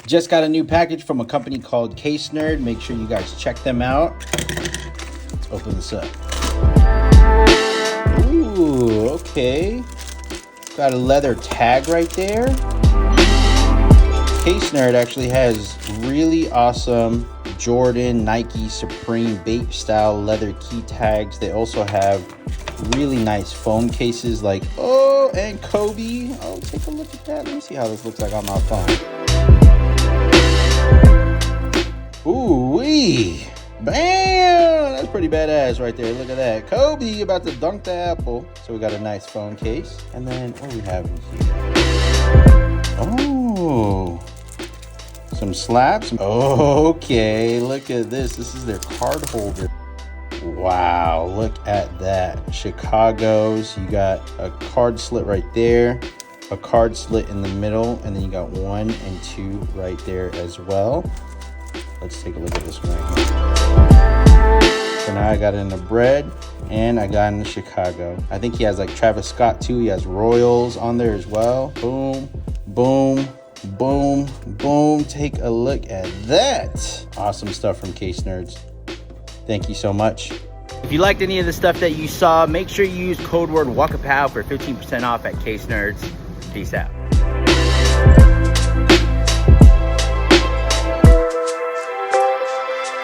Just got a new package from a company called Casenerd. Make sure you guys check them out. Let's open this up. Ooh, okay. Got a leather tag right there. Casenerd actually has really awesome Jordan, Nike, Supreme, Bape style leather key tags. They also have really nice foam cases like, oh, and Kobe. Oh, take a look at that. Let me see how this looks like on my phone. Ooh-wee. Bam! That's pretty badass right there. Look at that. Kobe about to dunk the apple. So we got a nice phone case. And then what do we have in here? Oh, some slaps. Okay, look at this. This is their card holder. Wow, look at that. Chicago's. You got a card slit right there, a card slit in the middle, and then you got 1 and 2 right there as well. Let's take a look at this one right here. So now I got it in the bread and I got it in the Chicago. I think he has like Travis Scott too. He has Royals on there as well. Boom, boom, boom, boom. Take a look at that. Awesome stuff from Casenerd. Thank you so much. If you liked any of the stuff that you saw, make sure you use code word WALKAPOW for 15% off at Casenerd. Peace out.